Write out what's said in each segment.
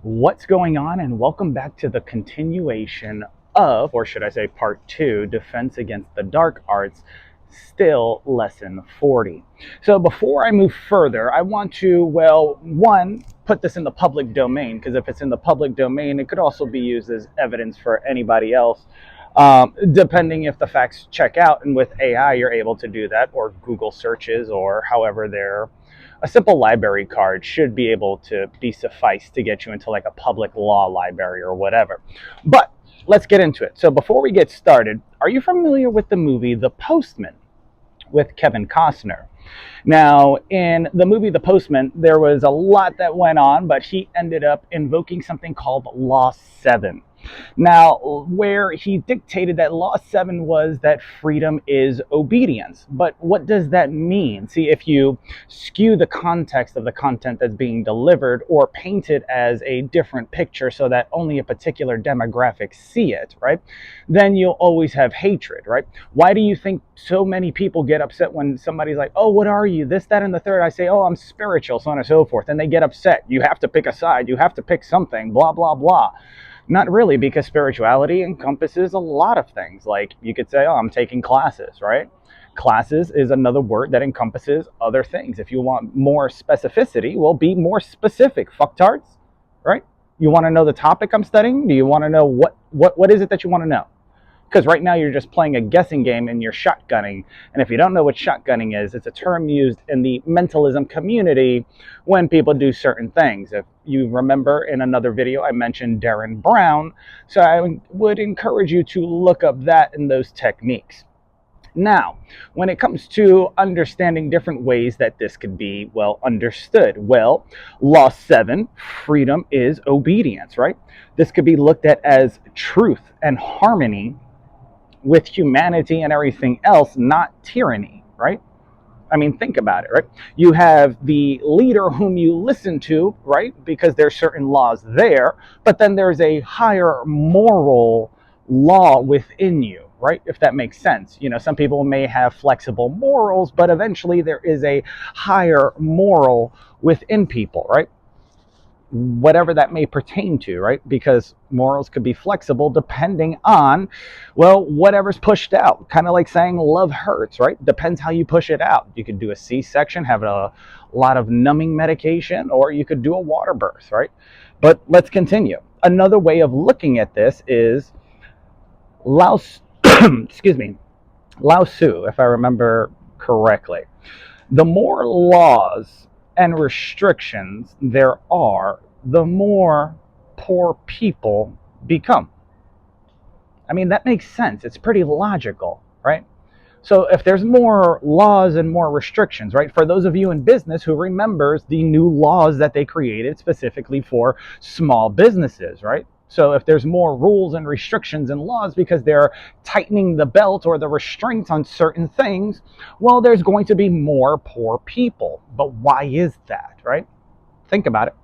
What's going on, and welcome back to the continuation of, or should I say part 2, Defense Against the Dark Arts, still lesson 40. So before I move further, I want to, well, one, put this in the public domain, because if it's in the public domain, it could also be used as evidence for anybody else, depending if the facts check out. And with AI, you're able to do that, or Google searches, or however they're a simple library card should be able to be suffice to get you into like a public law library or whatever. But let's get into it. So before we get started, are you familiar with the movie The Postman with Kevin Costner? Now, in the movie The Postman, there was a lot that went on, but he ended up invoking something called Law 7. Now, where he dictated that Law 7 was that freedom is obedience. But what does that mean? See, if you skew the context of the content that's being delivered or paint it as a different picture so that only a particular demographic see it, right, then you'll always have hatred, right? Why do you think so many people get upset when somebody's like, oh, what are you? This, that, and the third. I say, oh, I'm spiritual, so on and so forth. And they get upset. You have to pick a side. You have to pick something, blah, blah, blah. Not really, because spirituality encompasses a lot of things. Like you could say, oh, I'm taking classes, right? Classes is another word that encompasses other things. If you want more specificity, well, be more specific. Fucktards, right? You want to know the topic I'm studying? Do you want to know what is it that you want to know? Because right now you're just playing a guessing game and you're shotgunning. And if you don't know what shotgunning is, it's a term used in the mentalism community when people do certain things. If you remember in another video, I mentioned Darren Brown. So I would encourage you to look up that and those techniques. Now, when it comes to understanding different ways that this could be, well, understood, well, Law 7, freedom is obedience, right? This could be looked at as truth and harmony with humanity and everything else, not tyranny, right? I mean, think about it, right? You have the leader whom you listen to, right? Because there's certain laws there, but then there's a higher moral law within you, right? If that makes sense. You know, some people may have flexible morals, but eventually there is a higher moral within people, right? Whatever that may pertain to, right? Because morals could be flexible depending on, well, whatever's pushed out. Kind of like saying love hurts, right? Depends how you push it out. You could do a C-section, have a lot of numbing medication, or you could do a water birth, right? But let's continue. Another way of looking at this is Lao, excuse me, Lao Tzu, if I remember correctly. The more laws and restrictions there are, the more poor people become. I mean, that makes sense. It's pretty logical, right? So if there's more laws and more restrictions, right? For those of you in business who remembers the new laws that they created specifically for small businesses, right? So if there's more rules and restrictions and laws because they're tightening the belt or the restraints on certain things, well, there's going to be more poor people. But why is that, right? Think about it.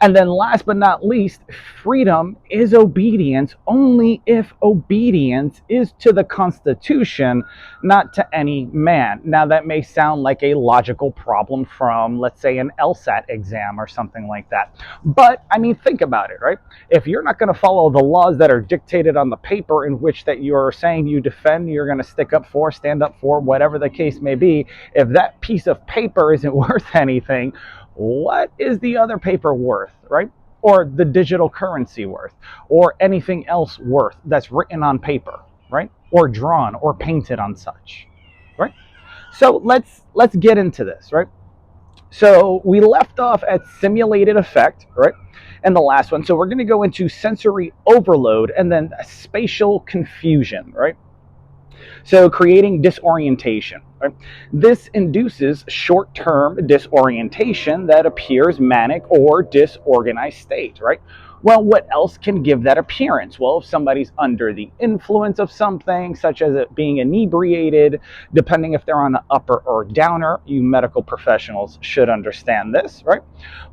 And then last but not least, freedom is obedience only if obedience is to the Constitution, not to any man. Now that may sound like a logical problem from, let's say, an LSAT exam or something like that. But, I mean, think about it, right? If you're not going to follow the laws that are dictated on the paper in which that you're saying you defend, you're going to stick up for, stand up for, whatever the case may be, if that piece of paper isn't worth anything, what is the other paper worth, right? Or the digital currency worth, or anything else worth that's written on paper, right? Or drawn or painted on such, right? So let's get into this, right? So we left off at simulated effect, right? And the last one. So we're going to go into sensory overload and then spatial confusion, right? So creating disorientation. Right? This induces short-term disorientation that appears manic or disorganized state, right? Well, what else can give that appearance? Well, if somebody's under the influence of something, such as it being inebriated, depending if they're on the upper or downer, you medical professionals should understand this, right?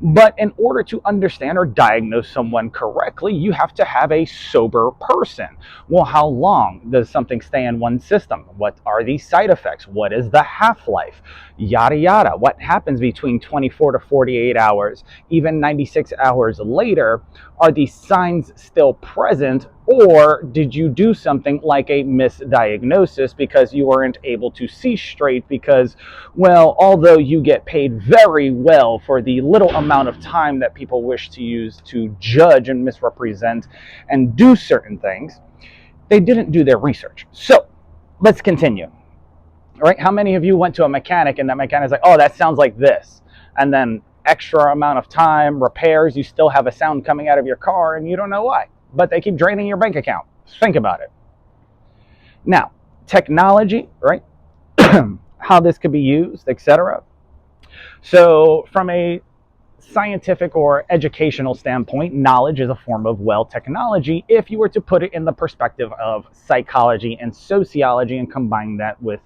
But in order to understand or diagnose someone correctly, you have to have a sober person. Well, how long does something stay in one system? What are the side effects? What is the half-life? Yada yada. What happens between 24 to 48 hours, even 96 hours later? Are these signs still present, or did you do something like a misdiagnosis because you weren't able to see straight? Because, well, although you get paid very well for the little amount of time that people wish to use to judge and misrepresent and do certain things, they didn't do their research. So let's continue. All right, how many of you went to a mechanic and that mechanic's like, oh, that sounds like this, and then extra amount of time, repairs, you still have a sound coming out of your car and you don't know why, but they keep draining your bank account? Think about it. Now, technology, right? How this could be used, etc. So from a scientific or educational standpoint, knowledge is a form of, well, technology, if you were to put it in the perspective of psychology and sociology and combine that with,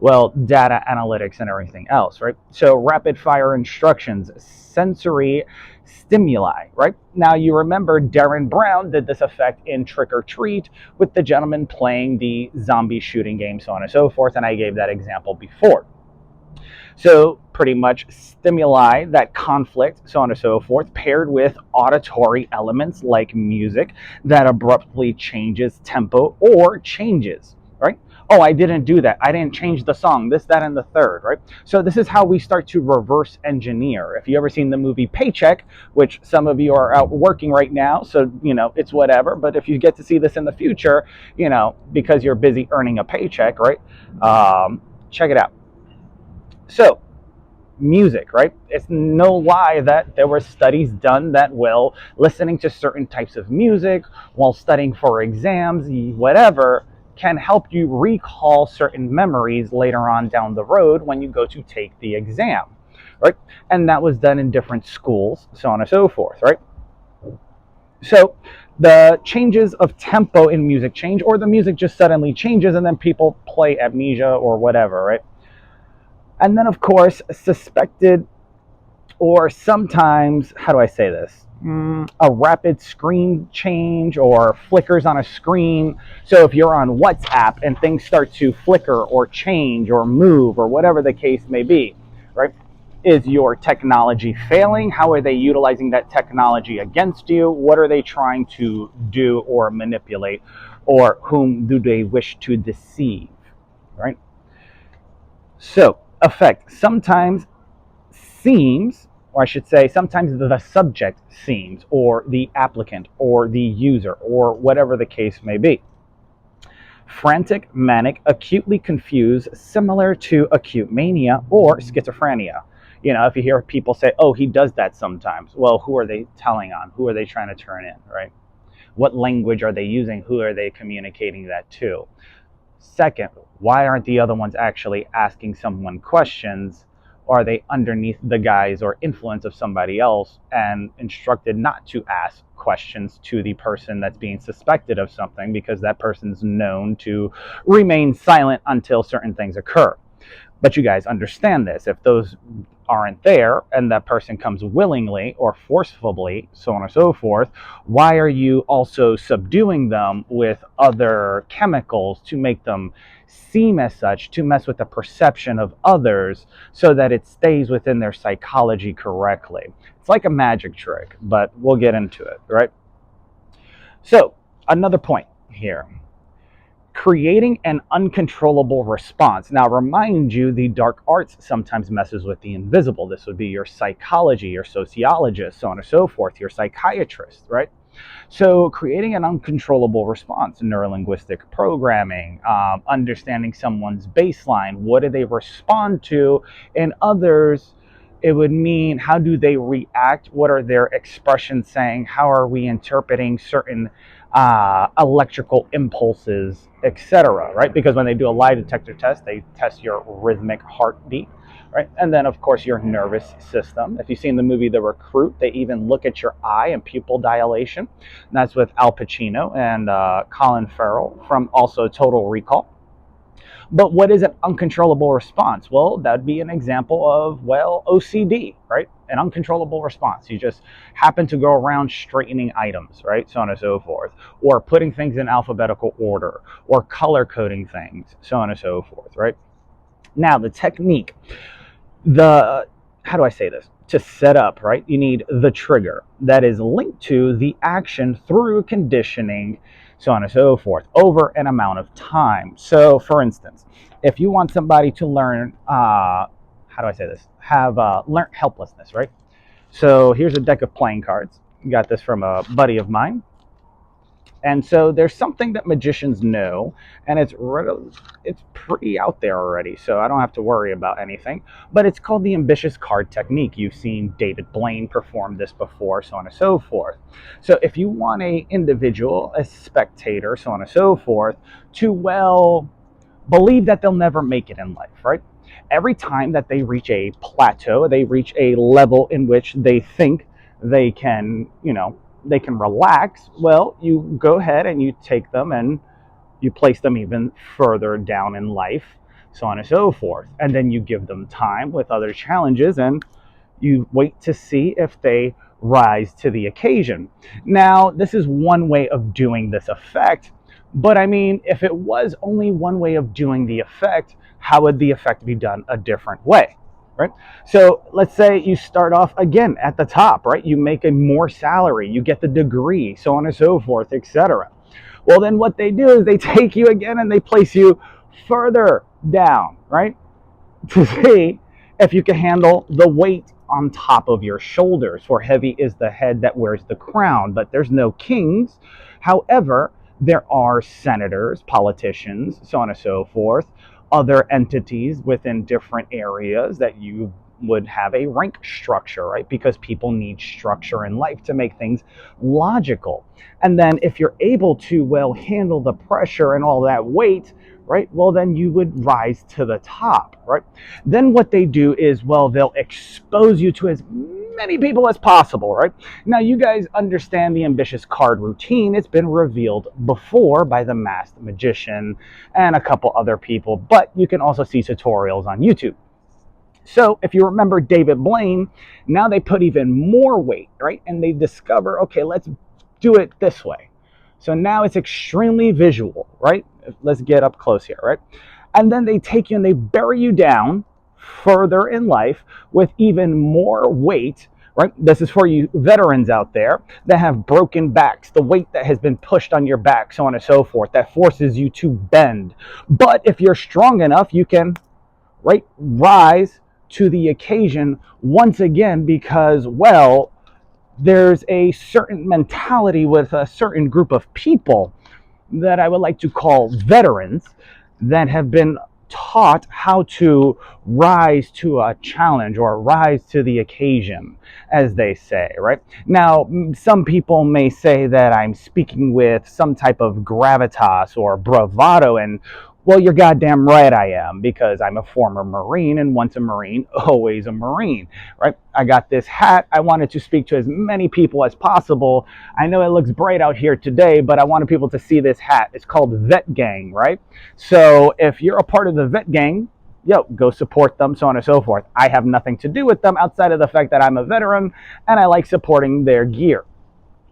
well, data analytics and everything else, right? So rapid fire instructions, sensory stimuli, right? Now you remember Darren Brown did this effect in Trick or Treat with the gentleman playing the zombie shooting game, so on and so forth, and I gave that example before. So pretty much stimuli, that conflict, so on and so forth, paired with auditory elements like music that abruptly changes tempo or changes, right? Oh, I didn't do that. I didn't change the song, this, that, and the third, right? So this is how we start to reverse engineer. If you ever seen the movie Paycheck, which some of you are out working right now, so, it's whatever. But if you get to see this in the future, because you're busy earning a paycheck, right? Check it out. So, music, right? It's no lie that there were studies done that, well, listening to certain types of music while studying for exams, whatever, can help you recall certain memories later on down the road when you go to take the exam, right? And that was done in different schools, so on and so forth, right? So the changes of tempo in music change, or the music just suddenly changes and then people play amnesia or whatever, right? And then, of course, suspected, or sometimes, how do I say this? A rapid screen change or flickers on a screen. So if you're on WhatsApp and things start to flicker or change or move or whatever the case may be, right? Is your technology failing? How are they utilizing that technology against you? What are they trying to do or manipulate? Or whom do they wish to deceive, right? So, effect sometimes seems, or I should say, sometimes the subject seems, or the applicant, or the user, or whatever the case may be. Frantic, manic, acutely confused, similar to acute mania or schizophrenia. If you hear people say, oh, he does that sometimes, well, who are they telling on? Who are they trying to turn in, right? What language are they using? Who are they communicating that to? Second, why aren't the other ones actually asking someone questions? Or are they underneath the guise or influence of somebody else and instructed not to ask questions to the person that's being suspected of something, because that person's known to remain silent until certain things occur? But you guys understand this. If those aren't there and that person comes willingly or forcefully, so on and so forth, why are you also subduing them with other chemicals to make them seem as such, to mess with the perception of others so that it stays within their psychology correctly? It's like a magic trick, but we'll get into it, right? So, another point here: creating an uncontrollable response. Now, remind you, the dark arts sometimes messes with the invisible. This would be your psychology, your sociologist, so on and so forth, your psychiatrist, right? So creating an uncontrollable response, neurolinguistic programming, understanding someone's baseline, what do they respond to, and others, it would mean, how do they react? What are their expressions saying? How are we interpreting certain electrical impulses, etc., right? Because when they do a lie detector test, they test your rhythmic heartbeat, right? And then, of course, your nervous system. If you've seen the movie The Recruit, they even look at your eye and pupil dilation. And that's with Al Pacino and Colin Farrell from also Total Recall. But what is an uncontrollable response? Well, that'd be an example of, well, OCD, right? An uncontrollable response. You just happen to go around straightening items, right? So on and so forth. Or putting things in alphabetical order, or color coding things, so on and so forth, right? Now, the technique, how do I say this? To set up, right, you need the trigger that is linked to the action through conditioning, so on and so forth, over an amount of time. So, for instance, if you want somebody to learn, how do I say this? Have learned helplessness, right? So here's a deck of playing cards. Got this from a buddy of mine. And so there's something that magicians know, and it's pretty out there already, so I don't have to worry about anything. But it's called the ambitious card technique. You've seen David Blaine perform this before, so on and so forth. So if you want a individual, a spectator, so on and so forth, to, well, believe that they'll never make it in life, right? Every time that they reach a plateau, they reach a level in which they think they can, they can relax, well, you go ahead and you take them and you place them even further down in life, so on and so forth. And then you give them time with other challenges and you wait to see if they rise to the occasion. Now, this is one way of doing this effect, but I mean, if it was only one way of doing the effect, how would the effect be done a different way? Right? So let's say you start off again at the top, right? You make a more salary, you get the degree, so on and so forth, etc. Well, then what they do is they take you again and they place you further down, right? To see if you can handle the weight on top of your shoulders. For heavy is the head that wears the crown, but there's no kings. However, there are senators, politicians, so on and so forth, other entities within different areas that you would have a rank structure, right? Because people need structure in life to make things logical. And then if you're able to, well, handle the pressure and all that weight, right? Well, then you would rise to the top, right? Then what they do is, well, they'll expose you to as many people as possible, right? Now, you guys understand the ambitious card routine. It's been revealed before by the masked magician and a couple other people, but you can also see tutorials on YouTube. So if you remember David Blaine, now they put even more weight, right? And they discover, okay, let's do it this way. So now it's extremely visual, right? Let's get up close here, right? And then they take you and they bury you down further in life with even more weight, right? This is for you veterans out there that have broken backs, the weight that has been pushed on your back, so on and so forth, that forces you to bend. But if you're strong enough, you can, right, rise to the occasion once again because, well, there's a certain mentality with a certain group of people that I would like to call veterans that have been taught how to rise to a challenge or rise to the occasion, as they say, right? Now, some people may say that I'm speaking with some type of gravitas or bravado, and well, you're goddamn right I am, because I'm a former Marine, and once a Marine, always a Marine, right? I got this hat. I wanted to speak to as many people as possible. I know it looks bright out here today, but I wanted people to see this hat. It's called Vet Gang, right? So if you're a part of the Vet Gang, yo, go support them, so on and so forth. I have nothing to do with them outside of the fact that I'm a veteran and I like supporting their gear.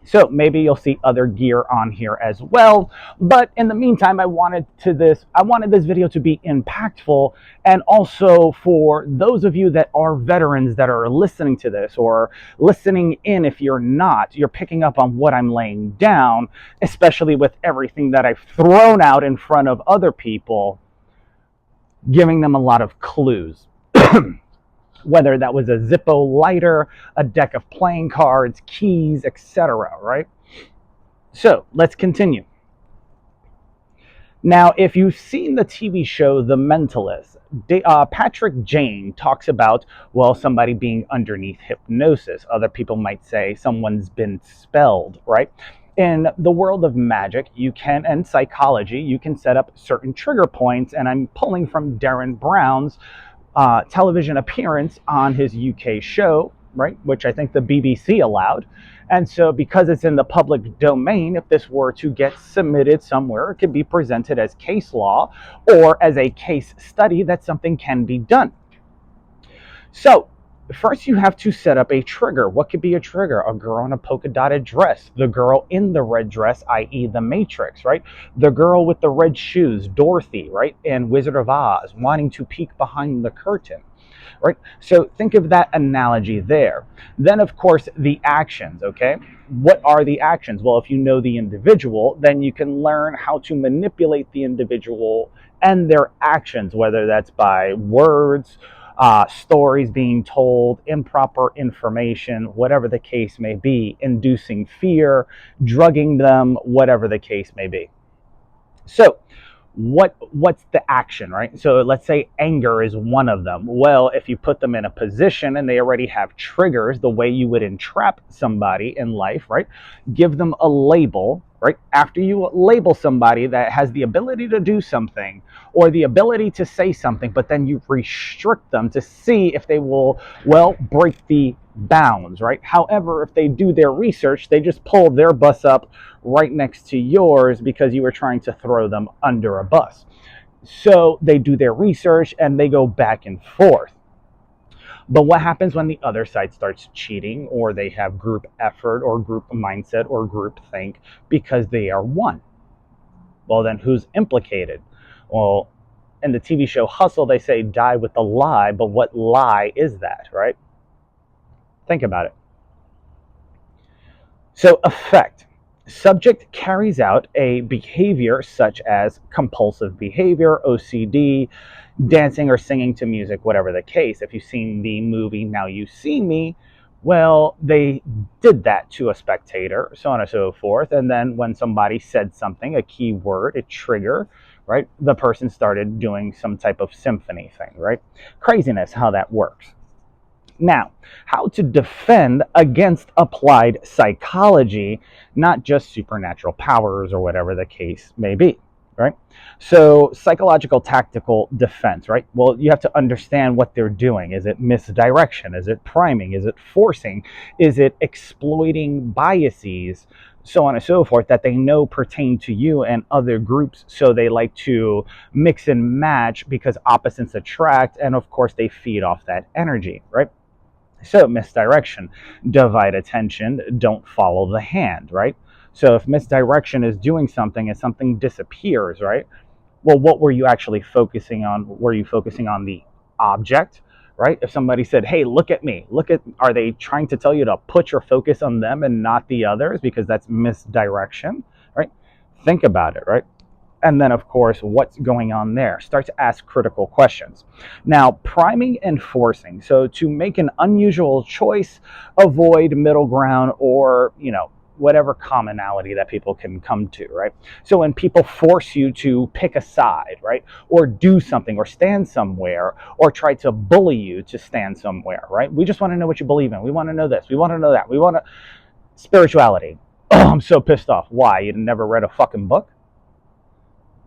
So maybe you'll see other gear on here as well. But in the meantime, I wanted this video to be impactful, and also for those of you that are veterans that are listening to this, or listening in if you're not, you're picking up on what I'm laying down, especially with everything that I've thrown out in front of other people, giving them a lot of clues. Whether that was a Zippo lighter, a deck of playing cards, keys, etc., right? So let's continue. Now, if you've seen the TV show The Mentalist, Patrick Jane talks about, well, somebody being underneath hypnosis. Other people might say someone's been spelled, right? In the world of magic, you can, and psychology, you can set up certain trigger points, and I'm pulling from Darren Brown's television appearance on his UK show, right, which I think the BBC allowed. And so, because it's in the public domain, if this were to get submitted somewhere, it could be presented as case law or as a case study that something can be done. So, first you have to set up a trigger. What could be a trigger? A girl in a polka dotted dress, the girl in the red dress, i.e., the Matrix, right? The girl with the red shoes, Dorothy, right? And Wizard of Oz, wanting to peek behind the curtain, right? So think of that analogy there. Then, of course, the actions, okay? What are the actions? Well, if you know the individual, then you can learn how to manipulate the individual and their actions, whether that's by words, stories being told, improper information, whatever the case may be, inducing fear, drugging them, whatever the case may be. So, what's the action, right? So let's say anger is one of them. Well, if you put them in a position and they already have triggers, the way you would entrap somebody in life, right? Give them a label, right? After you label somebody that has the ability to do something or the ability to say something, but then you restrict them to see if they will, well, break the bounds, right? However, if they do their research, they just pull their bus up right next to yours because you were trying to throw them under a bus. So they do their research and they go back and forth. But what happens when the other side starts cheating, or they have group effort or group mindset or group think because they are one? Well, then who's implicated? Well, in the TV show Hustle, they say die with the lie, but what lie is that, right? Think about it. So, effect. Subject carries out a behavior such as compulsive behavior, OCD, dancing or singing to music, whatever the case. If you've seen the movie Now You See Me, well, they did that to a spectator, so on and so forth. And then when somebody said something, a key word, a trigger, right, the person started doing some type of symphony thing, right? Craziness, how that works. Now, how to defend against applied psychology, not just supernatural powers or whatever the case may be, right? So, psychological tactical defense, right? Well, you have to understand what they're doing. Is it misdirection? Is it priming? Is it forcing? Is it exploiting biases? So on and so forth that they know pertain to you and other groups. So they like to mix and match because opposites attract. And of course, they feed off that energy, right? So, misdirection, divide attention, don't follow the hand, right? So, if misdirection is doing something and something disappears, right? Well, what were you actually focusing on? Were you focusing on the object, right? If somebody said, hey, look at me, are they trying to tell you to put your focus on them and not the others? Because that's misdirection, right? Think about it, right? And then, of course, what's going on there? Start to ask critical questions. Now, priming and forcing. So to make an unusual choice, avoid middle ground or, whatever commonality that people can come to, right? So when people force you to pick a side, right? Or do something or stand somewhere or try to bully you to stand somewhere, right? We just want to know what you believe in. We want to know this. We want to know that. We want to... Spirituality. Oh, I'm so pissed off. Why? You never read a fucking book?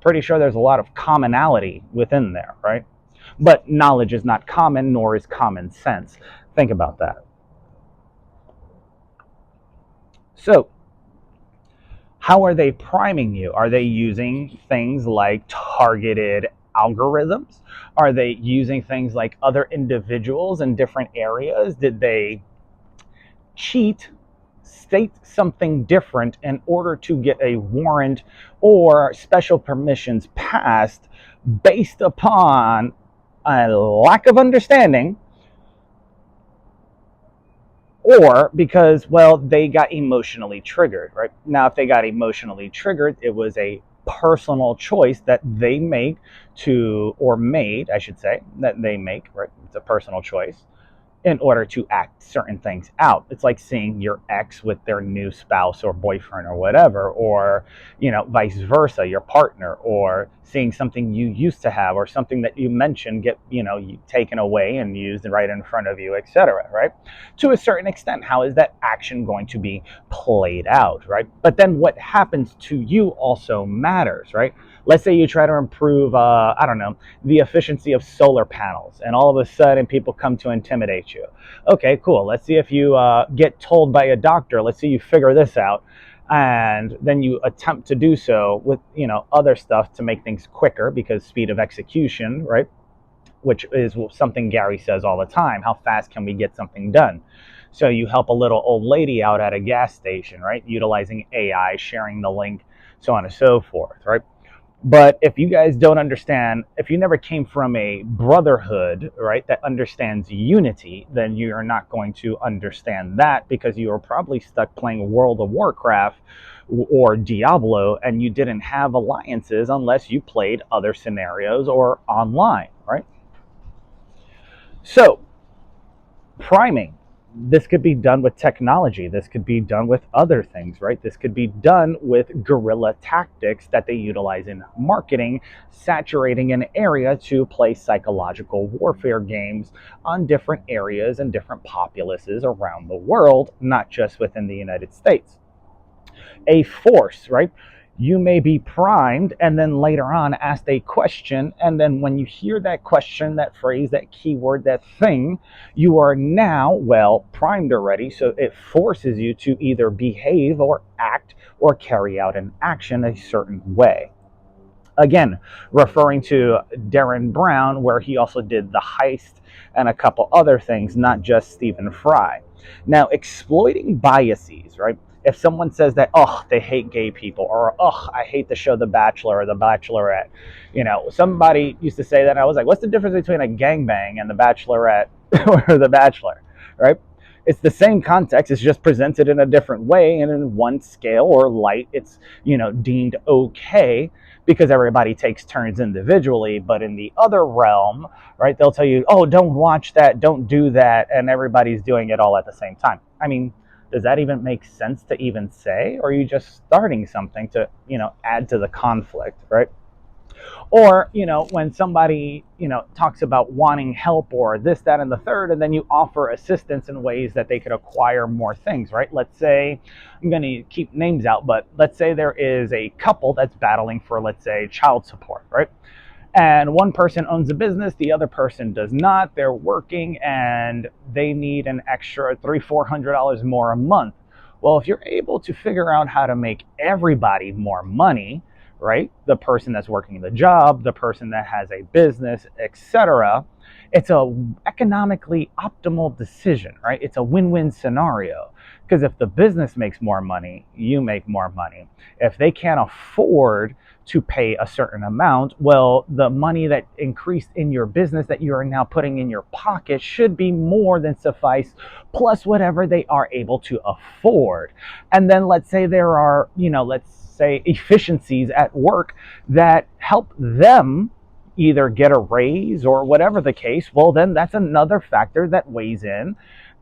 Pretty sure there's a lot of commonality within there, right? But knowledge is not common, nor is common sense. Think about that. So, how are they priming you? Are they using things like targeted algorithms? Are they using things like other individuals in different areas? Did they cheat, state something different in order to get a warrant or special permissions passed based upon a lack of understanding, or because, well, they got emotionally triggered, right? Now, if they got emotionally triggered, it was a personal choice that they make or made, I should say, that they make, right? It's a personal choice in order to act certain things out. It's like seeing your ex with their new spouse or boyfriend or whatever, or, vice versa, your partner, or seeing something you used to have or something that you mentioned get, taken away and used right in front of you, etc., right? To a certain extent, how is that action going to be played out, right? But then what happens to you also matters, right? Let's say you try to improve, I don't know, the efficiency of solar panels, and all of a sudden people come to intimidate you. Okay, cool. Let's see if you get told by a doctor. Let's see you figure this out, and then you attempt to do so with other stuff to make things quicker because speed of execution, right? Which is something Gary says all the time. How fast can we get something done? So you help a little old lady out at a gas station, right? Utilizing AI, sharing the link, so on and so forth, right? But if you guys don't understand, if you never came from a brotherhood, right, that understands unity, then you're not going to understand that, because you are probably stuck playing World of Warcraft or Diablo, and you didn't have alliances unless you played other scenarios or online, right? So, priming. This could be done with technology. This could be done with other things, right? This could be done with guerrilla tactics that they utilize in marketing, saturating an area to play psychological warfare games on different areas and different populaces around the world, not just within the United States. A force, right? You may be primed and then later on asked a question. And then when you hear that question, that phrase, that keyword, that thing, you are now, well, primed already. So it forces you to either behave or act or carry out an action a certain way. Again, referring to Darren Brown, where he also did The Heist and a couple other things, not just Stephen Fry. Now, exploiting biases, right? If someone says that, oh, they hate gay people, or oh, I hate the show The Bachelor or The Bachelorette, somebody used to say that, and I was like, what's the difference between a gangbang and The Bachelorette or The Bachelor, right? It's the same context, it's just presented in a different way, and in one scale or light, it's deemed okay because everybody takes turns individually. But in the other realm, right, they'll tell you, oh, don't watch that, don't do that, and everybody's doing it all at the same time. I mean, does that even make sense to even say? Or are you just starting something to add to the conflict, right? Or when somebody talks about wanting help or this, that, and the third, and then you offer assistance in ways that they could acquire more things, right? Let's say, I'm going to keep names out, but let's say there is a couple that's battling for, let's say, child support, right? And one person owns a business, the other person does not. They're working and they need an extra $300-400 more a month. Well, if you're able to figure out how to make everybody more money, right? The person that's working the job, the person that has a business, etc. It's a economically optimal decision, right? It's a win-win scenario. Because if the business makes more money, you make more money. If they can't afford to pay a certain amount, well, the money that increased in your business that you are now putting in your pocket should be more than suffice, plus whatever they are able to afford. And then let's say there are, let's say efficiencies at work that help them either get a raise or whatever the case. Well, then that's another factor that weighs in.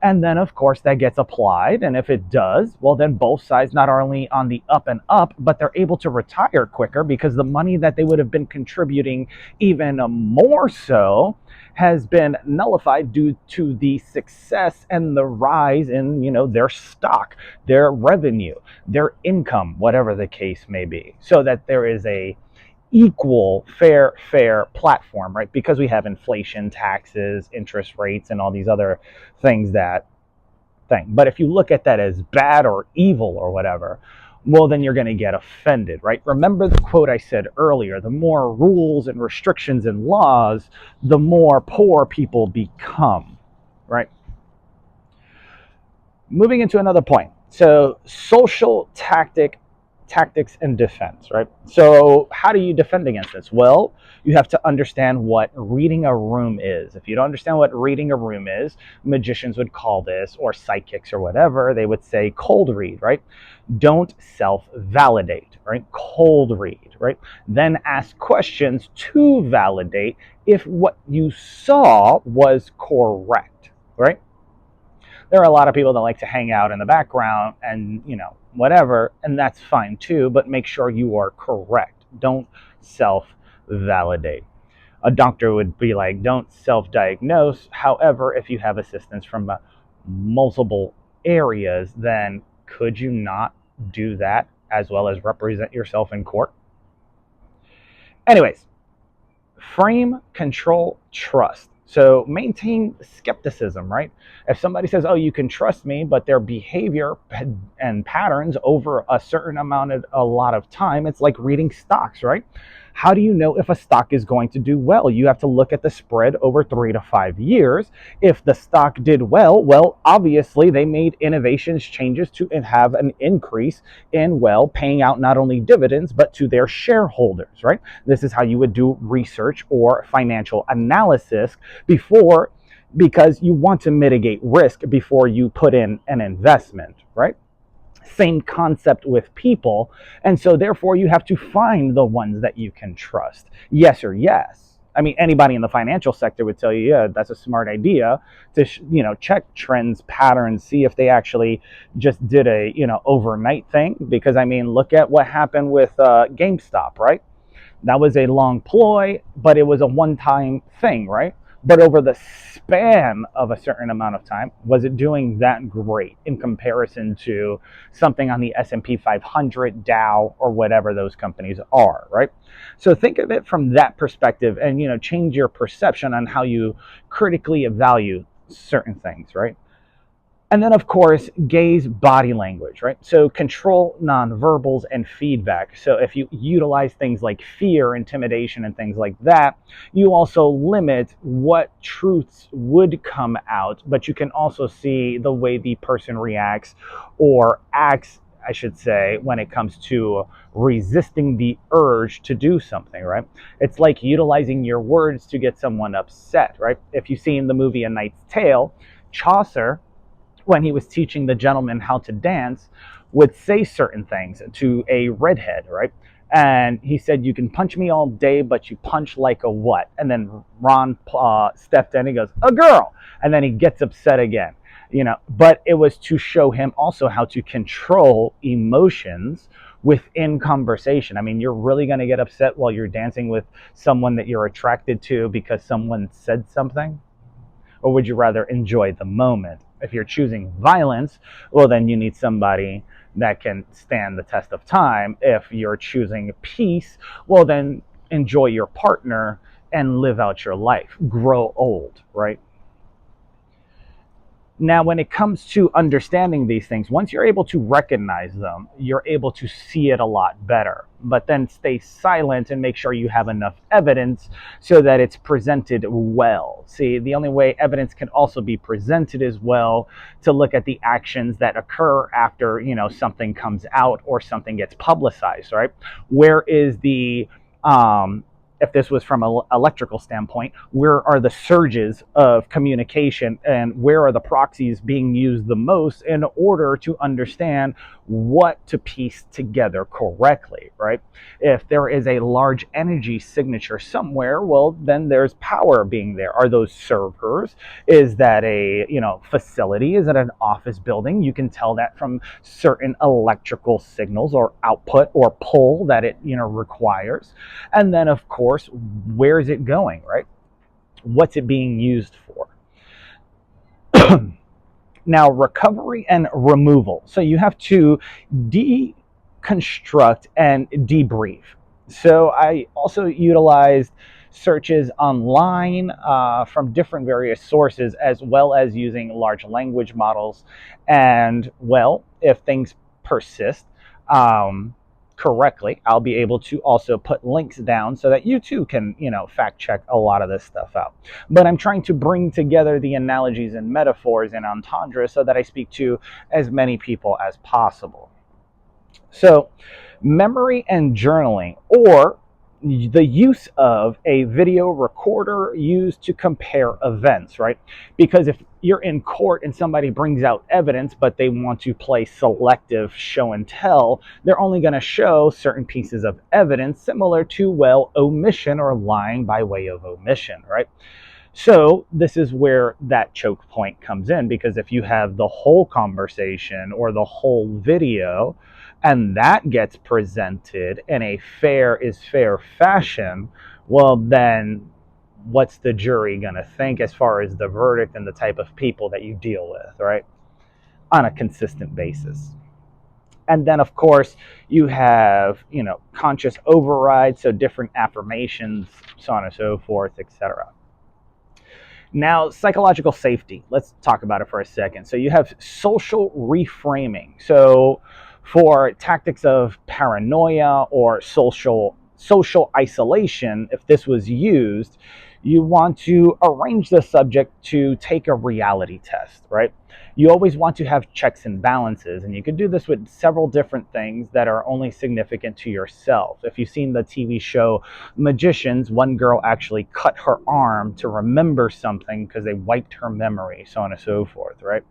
And then, of course, that gets applied. And if it does, well, then both sides not only on the up and up, but they're able to retire quicker because the money that they would have been contributing even more so has been nullified due to the success and the rise in, their stock, their revenue, their income, whatever the case may be. So that there is a equal, fair platform, right? Because we have inflation, taxes, interest rates, and all these other things that thing. But if you look at that as bad or evil or whatever, well, then you're going to get offended, right? Remember the quote I said earlier: the more rules and restrictions and laws, the more poor people become, right? Moving into another point. So, social tactics and defense, right? So how do you defend against this? Well, you have to understand what reading a room is. If you don't understand what reading a room is, magicians would call this, or psychics or whatever, they would say cold read, right? Don't self-validate, right? Cold read, right? Then ask questions to validate if what you saw was correct, right? There are a lot of people that like to hang out in the background and, whatever, and that's fine too, but make sure you are correct. Don't self-validate. A doctor would be like, don't self-diagnose. However, if you have assistance from multiple areas, then could you not do that as well as represent yourself in court? Anyways, frame, control, trust. So maintain skepticism, right? If somebody says, oh, you can trust me, but their behavior and patterns over a certain amount of a lot of time, it's like reading stocks, right? How do you know if a stock is going to do well? You have to look at the spread over 3 to 5 years. If the stock did well, obviously they made innovations, changes to have an increase in, well, paying out not only dividends, but to their shareholders, right? This is how you would do research or financial analysis before, because you want to mitigate risk before you put in an investment, right? Same concept with people. And so therefore you have to find the ones that you can trust. Yes or yes. I mean, anybody in the financial sector would tell you, yeah, that's a smart idea to, check trends, patterns, see if they actually just did a, overnight thing. Because I mean, look at what happened with GameStop, right? That was a long ploy, but it was a one-time thing, right? But over the span of a certain amount of time, was it doing that great in comparison to something on the S&P 500, Dow, or whatever those companies are, right? So think of it from that perspective, and change your perception on how you critically evaluate certain things, right? And then, of course, gaze body language, right? So control nonverbals and feedback. So if you utilize things like fear, intimidation, and things like that, you also limit what truths would come out, but you can also see the way the person reacts or acts, I should say, when it comes to resisting the urge to do something, right? It's like utilizing your words to get someone upset, right? If you've seen the movie A Knight's Tale, Chaucer, when he was teaching the gentleman how to dance, would say certain things to a redhead, right? And he said, you can punch me all day, but you punch like a what? And then Ron stepped in, he goes, a girl. And then he gets upset again, but it was to show him also how to control emotions within conversation. I mean, you're really going to get upset while you're dancing with someone that you're attracted to because someone said something? Or would you rather enjoy the moment? If you're choosing violence, well, then you need somebody that can stand the test of time. If you're choosing peace, well, then enjoy your partner and live out your life. Grow old, right? Now, when it comes to understanding these things, once you're able to recognize them, you're able to see it a lot better. But then stay silent and make sure you have enough evidence so that it's presented well. See, the only way evidence can also be presented is well to look at the actions that occur after, something comes out or something gets publicized, right? Where is the if this was from an electrical standpoint, where are the surges of communication and where are the proxies being used the most in order to understand what to piece together correctly, right? If there is a large energy signature somewhere, well, then there's power being there. Are those servers? Is that a, facility? Is it an office building? You can tell that from certain electrical signals or output or pull that it, requires. And then, of course, where is it going, right? What's it being used for? Now, recovery and removal. So you have to deconstruct and debrief. So I also utilized searches online from different various sources, as well as using large language models. And, well, if things persist, correctly, I'll be able to also put links down so that you too can, fact check a lot of this stuff out. But I'm trying to bring together the analogies and metaphors and entendres so that I speak to as many people as possible. So, memory and journaling, or the use of a video recorder used to compare events, right? Because if you're in court and somebody brings out evidence, but they want to play selective show and tell, they're only going to show certain pieces of evidence, similar to, well, omission or lying by way of omission, right? So this is where that choke point comes in, because if you have the whole conversation or the whole video and that gets presented in a fair is fair fashion, well, then what's the jury going to think as far as the verdict and the type of people that you deal with, right? On a consistent basis. And then, of course, you have, conscious override, so different affirmations, so on and so forth, etc. Now, psychological safety. Let's talk about it for a second. So you have social reframing. So for tactics of paranoia or social isolation, if this was used, you want to arrange the subject to take a reality test, right? You always want to have checks and balances, and you can do this with several different things that are only significant to yourself. If you've seen the TV show Magicians, one girl actually cut her arm to remember something because they wiped her memory, so on and so forth, right?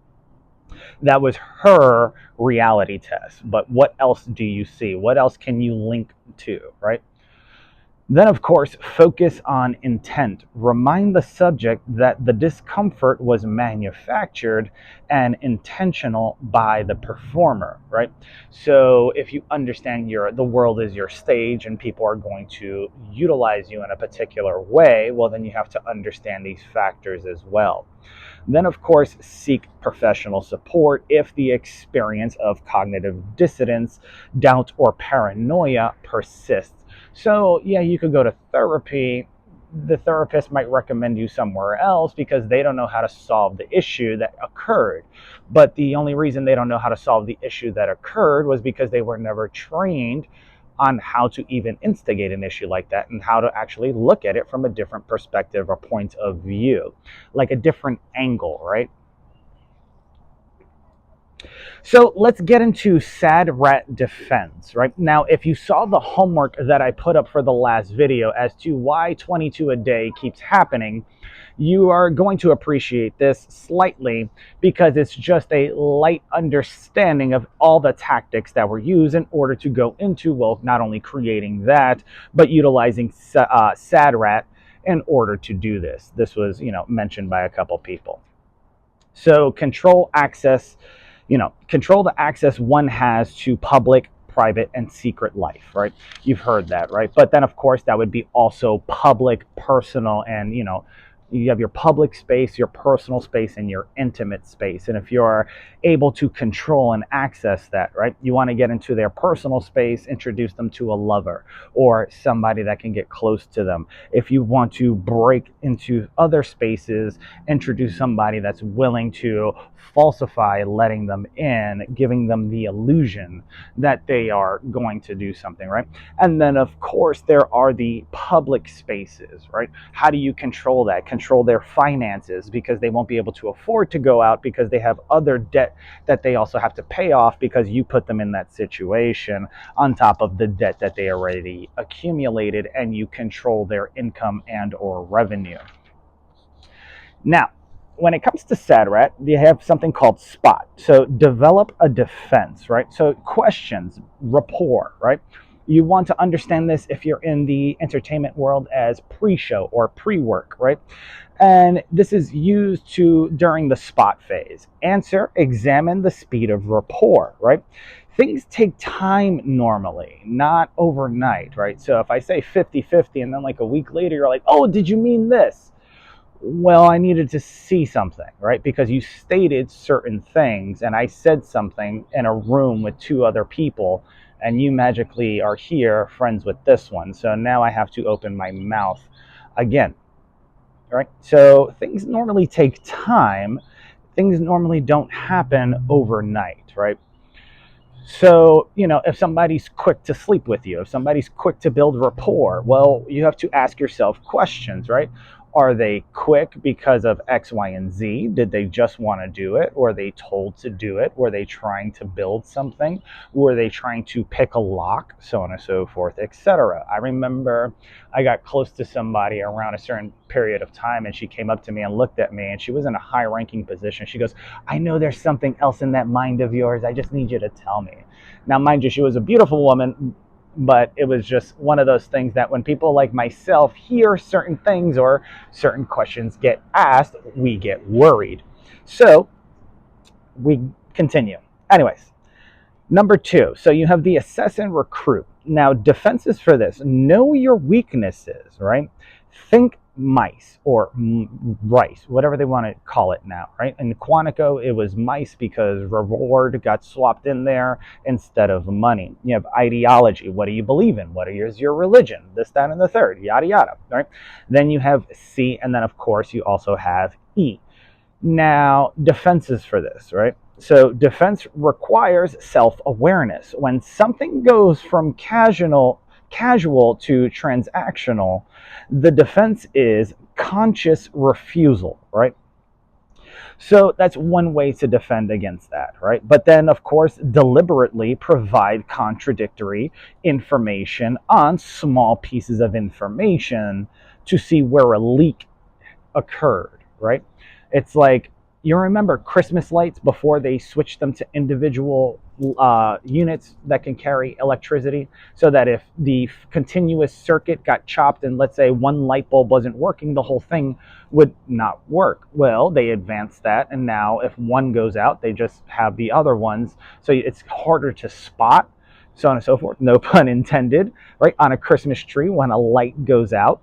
That was her reality test. But what else do you see? What else can you link to, right? Then, of course, focus on intent. Remind the subject that the discomfort was manufactured and intentional by the performer, right? So, if you understand the world is your stage and people are going to utilize you in a particular way, well, then you have to understand these factors as well. Then, of course, seek professional support if the experience of cognitive dissonance, doubt, or paranoia persists. So, yeah, you could go to therapy. The therapist might recommend you somewhere else because they don't know how to solve the issue that occurred. But the only reason they don't know how to solve the issue that occurred was because they were never trained on how to even instigate an issue like that and how to actually look at it from a different perspective or point of view, like a different angle, right? So let's get into sad rat defense, right? Now, if you saw the homework that I put up for the last video as to why 22 a day keeps happening, you are going to appreciate this slightly because it's just a light understanding of all the tactics that were used in order to go into, well, not only creating that, but utilizing sad rat in order to do this. This was, mentioned by a couple people. So control the access one has to public, private, and secret life, right? You've heard that, right? But then, of course, that would be also public, personal, and, you have your public space, your personal space, and your intimate space. And if you're able to control and access that, right, you want to get into their personal space, introduce them to a lover or somebody that can get close to them. If you want to break into other spaces, introduce somebody that's willing to falsify letting them in, giving them the illusion that they are going to do something, right? And then, of course, there are the public spaces, right? How do you control that? Control their finances because they won't be able to afford to go out because they have other debt that they also have to pay off because you put them in that situation on top of the debt that they already accumulated, and you control their income and or revenue. Now, when it comes to SADRAT, you have something called SPOT. So develop a defense, right? So questions, rapport, right? You want to understand this if you're in the entertainment world as pre-show or pre-work, right? And this is used during the SPOT phase. Answer, examine the speed of rapport, right? Things take time normally, not overnight, right? So if I say 50-50 and then like a week later, you're like, oh, did you mean this? Well, I needed to see something, right? Because you stated certain things and I said something in a room with two other people and you magically are here friends with this one. So now I have to open my mouth again, right? So things normally take time. Things normally don't happen overnight, right? So, if somebody's quick to sleep with you, if somebody's quick to build rapport, well, you have to ask yourself questions, right? Are they quick because of X, Y, and Z? Did they just want to do it? Were they told to do it? Were they trying to build something? Were they trying to pick a lock? So on and so forth, etc. I remember I got close to somebody around a certain period of time and she came up to me and looked at me and she was in a high ranking position. She goes, I know there's something else in that mind of yours. I just need you to tell me. Now, mind you, she was a beautiful woman, but it was just one of those things that when people like myself hear certain things or certain questions get asked, we get worried. So we continue. Anyways, number 2. So you have the assess and recruit. Now, defenses for this: know your weaknesses, right? Think mice or rice, whatever they want to call it now, right? In Quantico, it was mice because reward got swapped in there instead of money. You have ideology. What do you believe in? What is your religion? This, that, and the third, yada, yada, right? Then you have C, and then, of course, you also have E. Now, defenses for this, right? So defense requires self-awareness. When something goes from casual to transactional, the defense is conscious refusal, right? So that's one way to defend against that, right? But then, of course, deliberately provide contradictory information on small pieces of information to see where a leak occurred, right? It's like, you remember Christmas lights before they switched them to individual units that can carry electricity, so that if the continuous circuit got chopped and let's say one light bulb wasn't working, the whole thing would not work. Well, they advanced that, and now if one goes out, they just have the other ones, so it's harder to spot, so on and so forth. No pun intended, right? On a Christmas tree when a light goes out.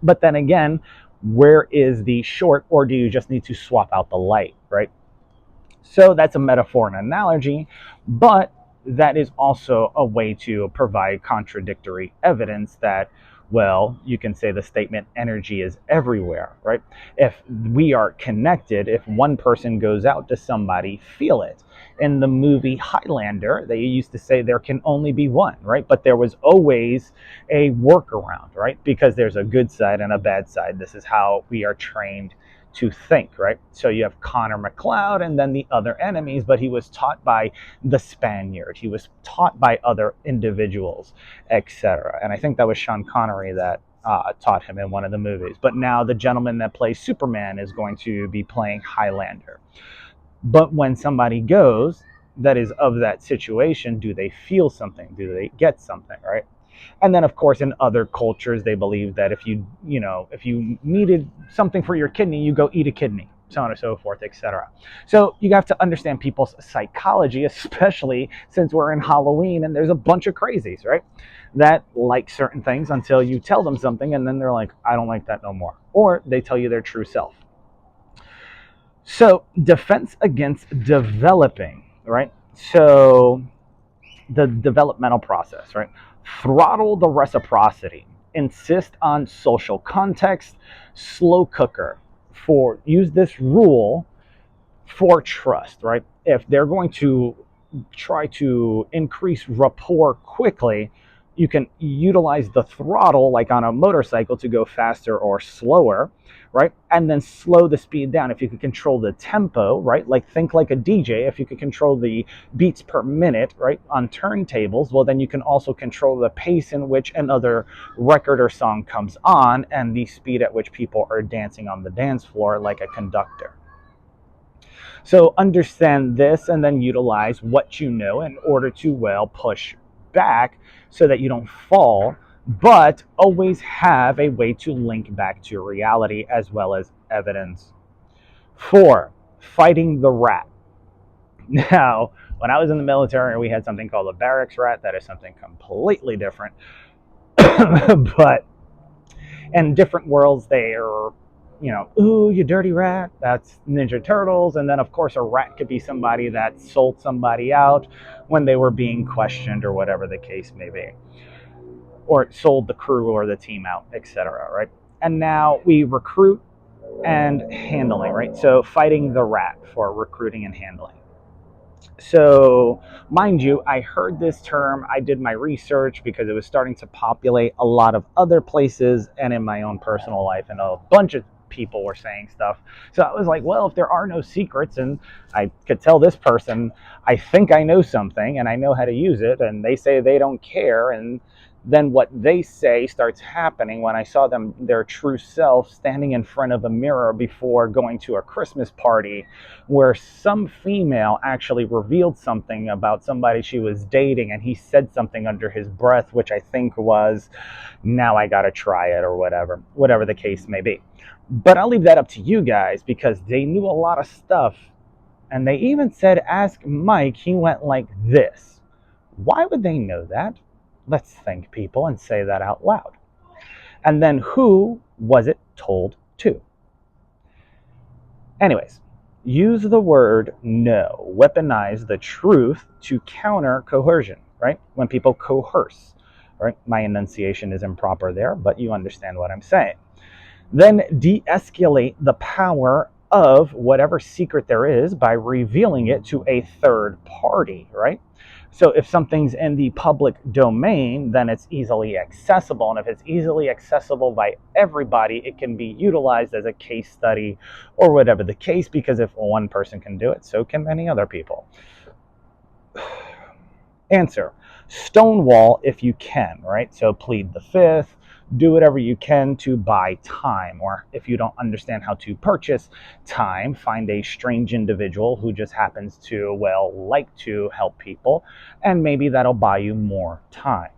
But then again, where is the short, or do you just need to swap out the light, right? So that's a metaphor and analogy, but that is also a way to provide contradictory evidence that, well, you can say the statement energy is everywhere, right? If we are connected, if one person goes out to somebody, feel it. In the movie Highlander, they used to say there can only be one, right? But there was always a workaround, right? Because there's a good side and a bad side. This is how we are trained to think, right? So you have Connor McLeod and then the other enemies, but he was taught by the Spaniard. He was taught by other individuals, etc. And I think that was Sean Connery that taught him in one of the movies. But now the gentleman that plays Superman is going to be playing Highlander. But when somebody goes that is of that situation, do they feel something? Do they get something, right? And then, of course, in other cultures, they believe that if you needed something for your kidney, you go eat a kidney, so on and so forth, etc. So you have to understand people's psychology, especially since we're in Halloween and there's a bunch of crazies, right? That like certain things until you tell them something, and then they're like, I don't like that no more. Or they tell you their true self. So defense against developing, right? So the developmental process, right? Throttle the reciprocity, insist on social context, slow cooker. For use this rule for trust, right? If they're going to try to increase rapport quickly, you can utilize the throttle like on a motorcycle to go faster or slower, right? And then slow the speed down. If you could control the tempo, right? Like think like a DJ, if you could control the beats per minute, right? On turntables, well, then you can also control the pace in which another record or song comes on and the speed at which people are dancing on the dance floor like a conductor. So understand this and then utilize what you know in order to, well, push back so that you don't fall, but always have a way to link back to reality as well as evidence. 4, fighting the rat. Now, when I was in the military, we had something called a barracks rat. That is something completely different. But in different worlds, they are, ooh, you dirty rat. That's Ninja Turtles. And then, of course, a rat could be somebody that sold somebody out when they were being questioned or whatever the case may be, or sold the crew or the team out, etc. Right? And now we recruit and handling, right? So fighting the rat for recruiting and handling. So, mind you, I heard this term, I did my research because it was starting to populate a lot of other places and in my own personal life, and a bunch of people were saying stuff. So I was like, well, if there are no secrets and I could tell this person, I think I know something and I know how to use it, and they say they don't care, and then what they say starts happening. When I saw them, their true self, standing in front of a mirror before going to a Christmas party where some female actually revealed something about somebody she was dating, and he said something under his breath, which I think was, now I gotta try it, or whatever the case may be. But I'll leave that up to you guys, because they knew a lot of stuff, and they even said, ask Mike. He went like this. Why would they know that? Let's think, people, and say that out loud. And then who was it told to? Anyways, use the word no. Weaponize the truth to counter coercion, right? When people coerce, right? My enunciation is improper there, but you understand what I'm saying. Then de-escalate the power of whatever secret there is by revealing it to a third party, right? So if something's in the public domain, then it's easily accessible. And if it's easily accessible by everybody, it can be utilized as a case study or whatever the case, because if one person can do it, so can many other people. Answer: stonewall if you can, right? So plead the fifth, do whatever you can to buy time. Or if you don't understand how to purchase time, find a strange individual who just happens to, well, like to help people, and maybe that'll buy you more time.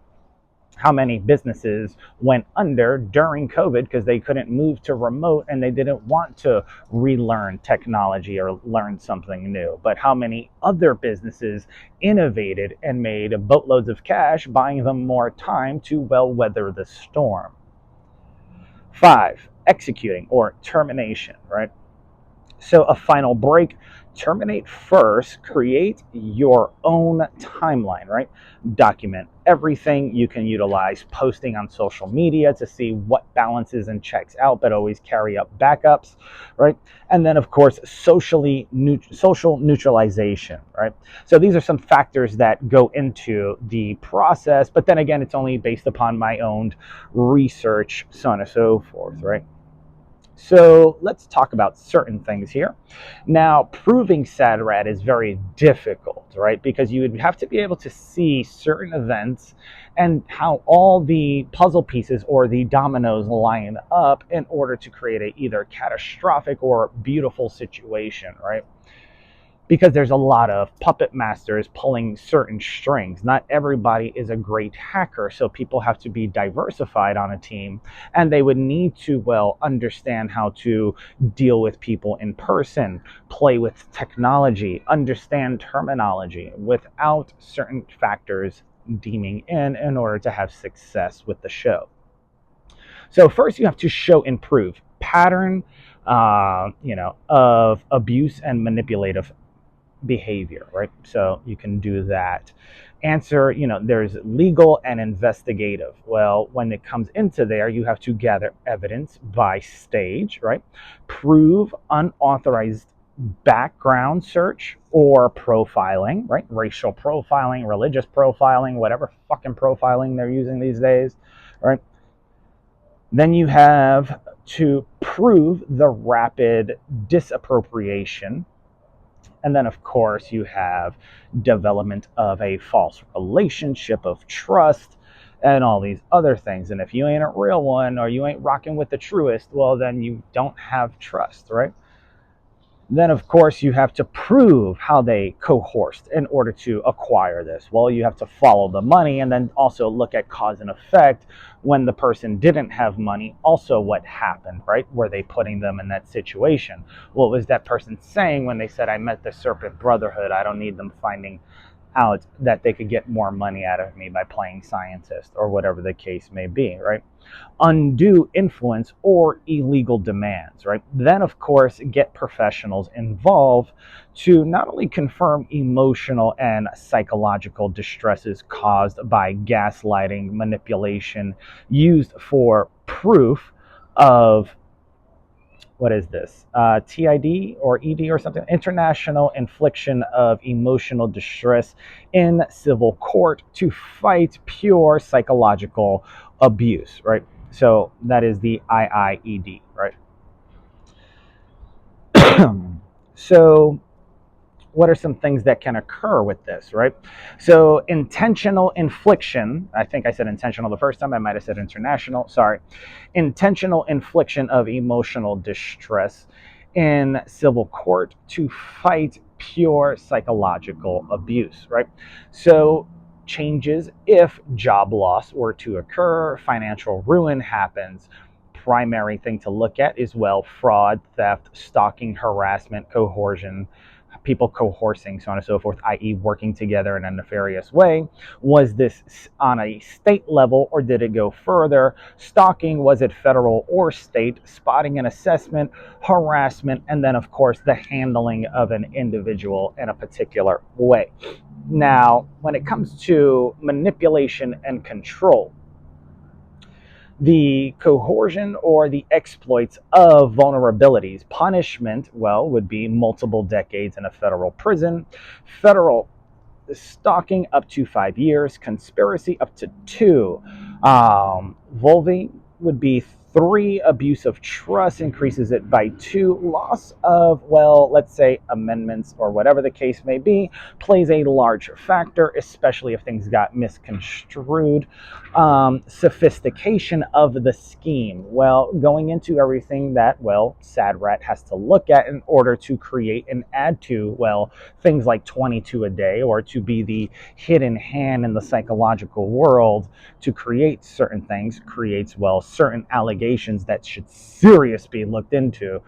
How many businesses went under during COVID because they couldn't move to remote and they didn't want to relearn technology or learn something new? But how many other businesses innovated and made boatloads of cash, buying them more time to well weather the storm? 5, executing or termination, right? So a final break: terminate first, create your own timeline, right? Document everything. You can utilize posting on social media to see what balances and checks out, but always carry up backups, right? And then of course, social neutralization, right? So these are some factors that go into the process, but then again, it's only based upon my own research, so on and so forth, right? So let's talk about certain things here. Now, proving SADRAD is very difficult, right? Because you would have to be able to see certain events and how all the puzzle pieces or the dominoes line up in order to create a either catastrophic or beautiful situation, right? Because there's a lot of puppet masters pulling certain strings. Not everybody is a great hacker, so people have to be diversified on a team, and they would need to, well, understand how to deal with people in person, play with technology, understand terminology without certain factors deeming in order to have success with the show. So first you have to show and prove pattern of abuse and manipulative behavior, right? So you can do that. Answer, there's legal and investigative. Well, when it comes into there, you have to gather evidence by stage, right? Prove unauthorized background search or profiling, right? Racial profiling, religious profiling, whatever fucking profiling they're using these days, right? Then you have to prove the rapid disappropriation. And then, of course, you have development of a false relationship of trust and all these other things. And if you ain't a real one or you ain't rocking with the truest, well, then you don't have trust, right? Then, of course, you have to prove how they coerced in order to acquire this. Well, you have to follow the money and then also look at cause and effect. When the person didn't have money, also what happened, right? Were they putting them in that situation? What was that person saying when they said, I met the Serpent Brotherhood, I don't need them finding out that they could get more money out of me by playing scientist, or whatever the case may be, right? Undue influence or illegal demands, right? Then, of course, get professionals involved to not only confirm emotional and psychological distresses caused by gaslighting, manipulation, used for proof of what is this? TID or ED or something? International infliction of emotional distress in civil court to fight pure psychological abuse, right? So that is the IIED, right? So what are some things that can occur with this, right? So intentional infliction, I think I said intentional the first time, I might have said international, sorry. Intentional infliction of emotional distress in civil court to fight pure psychological abuse, right? So changes if job loss were to occur, financial ruin happens. Primary thing to look at is, well, fraud, theft, stalking, harassment, coercion, people coercing, so on and so forth, i.e. working together in a nefarious way? Was this on a state level, or did it go further? Stalking, was it federal or state? Spotting and assessment, harassment, and then of course the handling of an individual in a particular way. Now, when it comes to manipulation and control, the coercion or the exploits of vulnerabilities. Punishment, well, would be multiple decades in a federal prison, federal stalking up to 5 years, conspiracy up to 2. Vulva would be 3, abuse of trust increases it by 2, loss of, well, let's say amendments or whatever the case may be, plays a large factor, especially if things got misconstrued. Sophistication of the scheme, well, going into everything that, well, Sad Rat has to look at in order to create and add to, well, things like 22 a day, or to be the hidden hand in the psychological world to create certain things, creates, well, certain allegations that should seriously be looked into,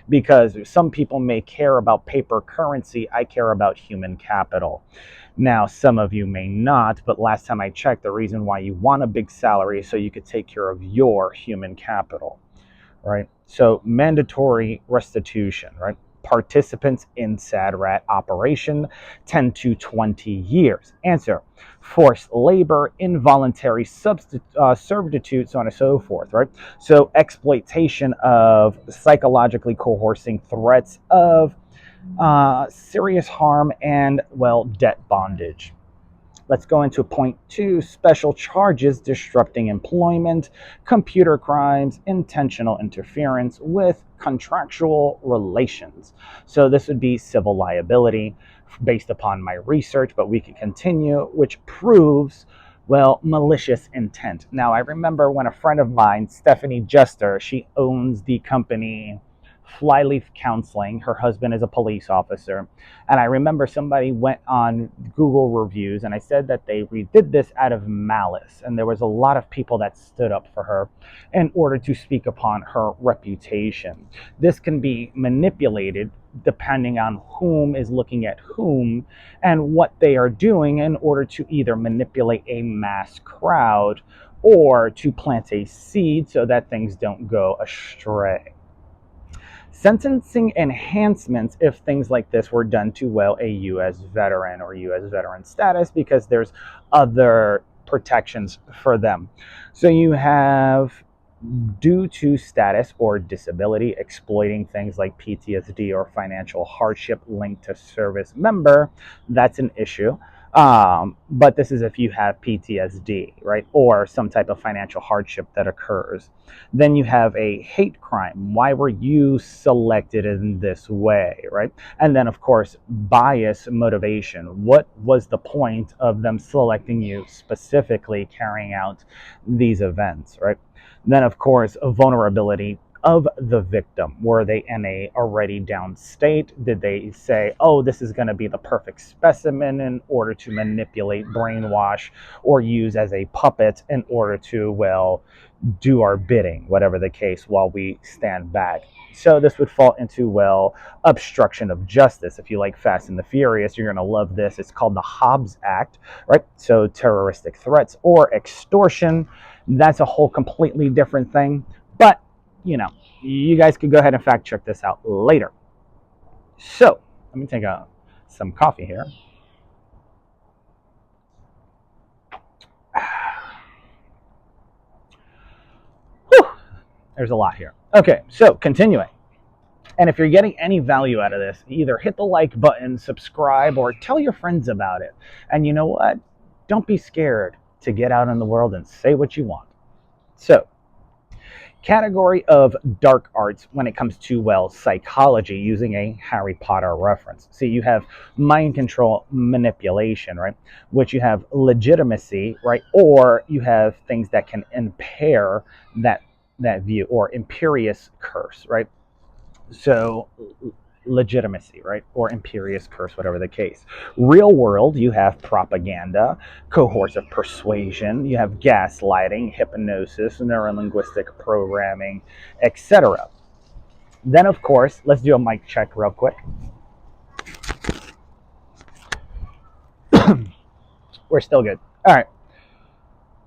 because some people may care about paper currency. I care about human capital. Now, some of you may not, but last time I checked, the reason why you want a big salary is so you could take care of your human capital, right? So mandatory restitution, right? Participants in Sad Rat operation, 10 to 20 years. Answer: forced labor, involuntary servitude, so on and so forth, right? So exploitation of psychologically coercing threats of serious harm and, well, debt bondage. Let's go into point 2, special charges: disrupting employment, computer crimes, intentional interference with contractual relations. So this would be civil liability based upon my research, but we can continue, which proves, well, malicious intent. Now, I remember when a friend of mine, Stephanie Jester, she owns the company Flyleaf Counseling. Her husband is a police officer. And I remember somebody went on Google reviews, and I said that they redid this out of malice. And there was a lot of people that stood up for her in order to speak upon her reputation. This can be manipulated depending on whom is looking at whom and what they are doing in order to either manipulate a mass crowd or to plant a seed so that things don't go astray. Sentencing enhancements if things like this were done to, well, a U.S. veteran or U.S. veteran status, because there's other protections for them. So you have due to status or disability, exploiting things like PTSD or financial hardship linked to service member. That's an issue. But this is if you have PTSD, right? Or some type of financial hardship that occurs. Then you have a hate crime. Why were you selected in this way, right? And then, of course, bias motivation. What was the point of them selecting you specifically carrying out these events, right? Then, of course, vulnerability of the victim. Were they in a already down state? Did they say, oh, this is going to be the perfect specimen in order to manipulate, brainwash, or use as a puppet in order to, well, do our bidding, whatever the case, while we stand back? So this would fall into, well, obstruction of justice. If you like Fast and the Furious, you're going to love this. It's called the Hobbs Act, right? So terroristic threats or extortion. That's a whole completely different thing. But, you know, you guys could go ahead and fact check this out later. So let me take some coffee here. Whew, there's a lot here. Okay, so continuing. And if you're getting any value out of this, either hit the like button, subscribe, or tell your friends about it. And you know what? Don't be scared to get out in the world and say what you want. So, category of dark arts when it comes to, well, psychology, using a Harry Potter reference. See, you have mind control, manipulation, right? Which you have legitimacy, right? Or you have things that can impair that view, or imperious curse, right? So legitimacy, right? Or imperious curse, whatever the case. Real world, you have propaganda, coercive persuasion, you have gaslighting, hypnosis, neurolinguistic programming, etc. Then, of course, let's do a mic check real quick. We're still good. All right.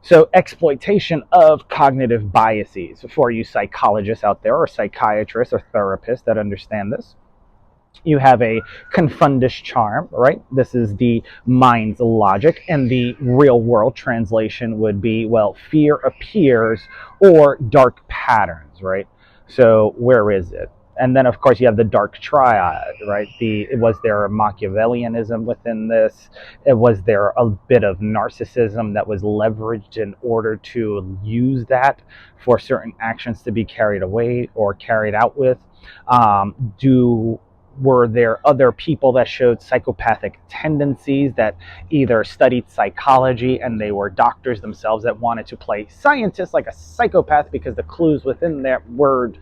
So, exploitation of cognitive biases. For you psychologists out there, or psychiatrists, or therapists that understand this, you have a confundus charm, right? This is the mind's logic, and the real world translation would be, well, fear appears or dark patterns, right? So where is it? And then, of course, you have the dark triad, right? Was there a Machiavellianism within this? Was there a bit of narcissism that was leveraged in order to use that for certain actions to be carried away or carried out with? Do Were there other people that showed psychopathic tendencies that either studied psychology and they were doctors themselves that wanted to play scientists like a psychopath because the clues within that word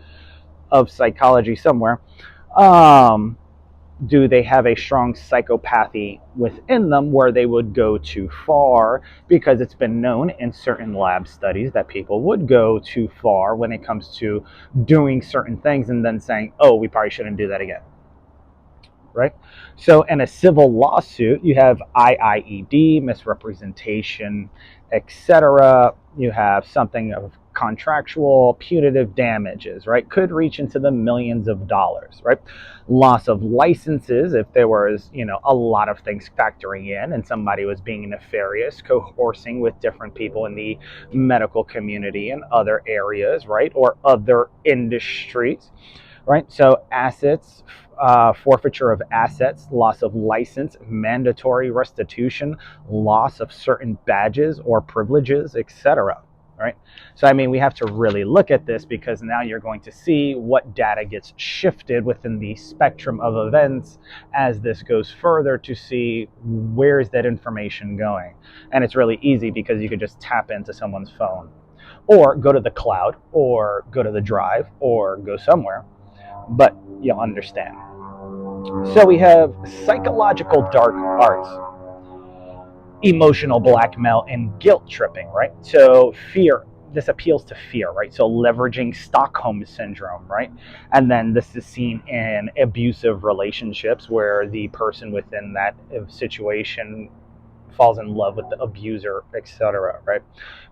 of psychology somewhere? Um, do they have a strong psychopathy within them where they would go too far? Because it's been known in certain lab studies that people would go too far when it comes to doing certain things and then saying, oh, we probably shouldn't do that again, right? So in a civil lawsuit, you have IIED, misrepresentation, etc. You have something of contractual punitive damages, right? Could reach into the millions of dollars, right? Loss of licenses if there was, a lot of things factoring in and somebody was being nefarious, coercing with different people in the medical community and other areas, right? Or other industries, right? So assets, forfeiture of assets, loss of license, mandatory restitution, loss of certain badges or privileges, etc. Right? So, I mean, we have to really look at this because now you're going to see what data gets shifted within the spectrum of events as this goes further to see where is that information going. And it's really easy because you could just tap into someone's phone or go to the cloud or go to the drive or go somewhere, but you'll understand. So we have psychological dark arts, emotional blackmail, and guilt tripping, right? So fear, this appeals to fear, right? So leveraging Stockholm syndrome, right? And then this is seen in abusive relationships where the person within that situation falls in love with the abuser, etc., right?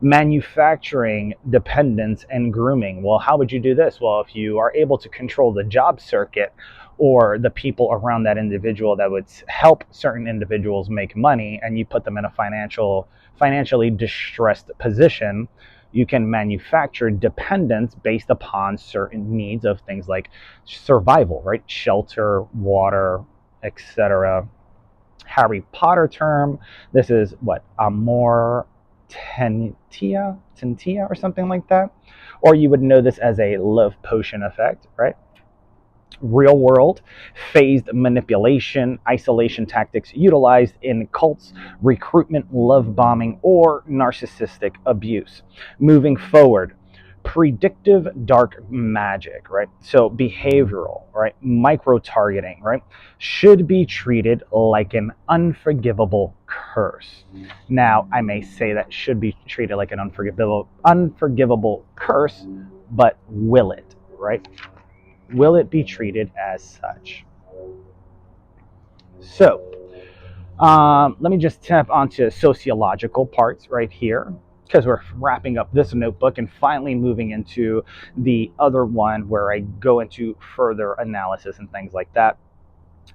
Manufacturing dependence and grooming. Well, how would you do this? Well, if you are able to control the job circuit or the people around that individual that would help certain individuals make money, and you put them in a financially distressed position, you can manufacture dependence based upon certain needs of things like survival, right? Shelter, water, etc. Harry Potter term. This is what, amor tentia or something like that. Or you would know this as a love potion effect, right? Real world, phased manipulation, isolation tactics utilized in cults, recruitment, love bombing, or narcissistic abuse. Moving forward, predictive dark magic, right? So behavioral, right? Micro targeting, right? Should be treated like an unforgivable curse. Now, I may say that should be treated like an unforgivable curse, but will it, right? Will it be treated as such? So, let me just tap onto sociological parts right here because we're wrapping up this notebook and finally moving into the other one where I go into further analysis and things like that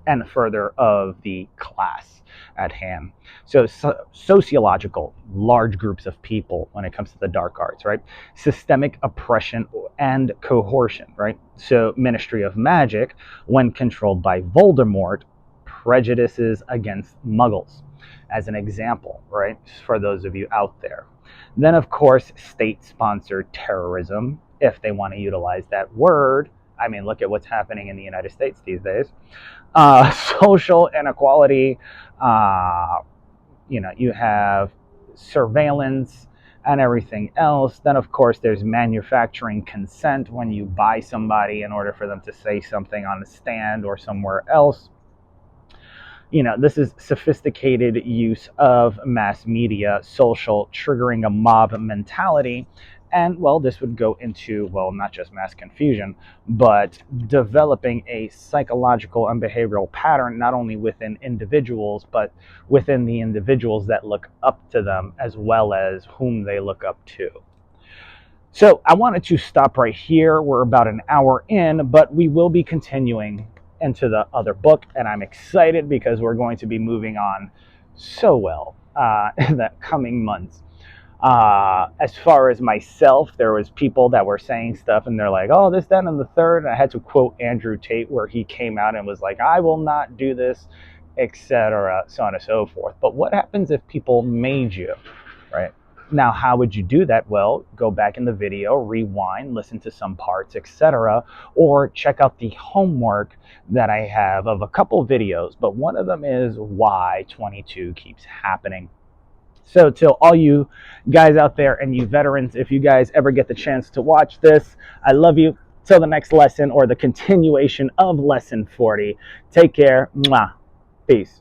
and further of the class at hand. So, sociological, large groups of people when it comes to the dark arts, right? Systemic oppression and coercion, right? So, Ministry of Magic, when controlled by Voldemort, prejudices against muggles, as an example, right? For those of you out there. Then, of course, state sponsored terrorism, if they want to utilize that word. I mean, look at what's happening in the United States these days. Social inequality, you have surveillance and everything else. Then, of course, there's manufacturing consent when you buy somebody in order for them to say something on the stand or somewhere else. This is sophisticated use of mass media, social, triggering a mob mentality, And well, this would go into, well, not just mass confusion, but developing a psychological and behavioral pattern, not only within individuals, but within the individuals that look up to them, as well as whom they look up to. So I wanted to stop right here. We're about an hour in, but we will be continuing into the other book, and I'm excited because we're going to be moving on so well in the coming months. As far as myself, there was people that were saying stuff and they're like, oh, this, that, and the third. And I had to quote Andrew Tate, where he came out and was like, I will not do this, etc., so on and so forth. But what happens if people made you, right? Now, how would you do that? Well, go back in the video, rewind, listen to some parts, etc., or check out the homework that I have of a couple videos. But one of them is why 22 keeps happening. So to all you guys out there and you veterans, if you guys ever get the chance to watch this, I love you. Till the next lesson or the continuation of lesson 40. Take care. Mwah. Peace.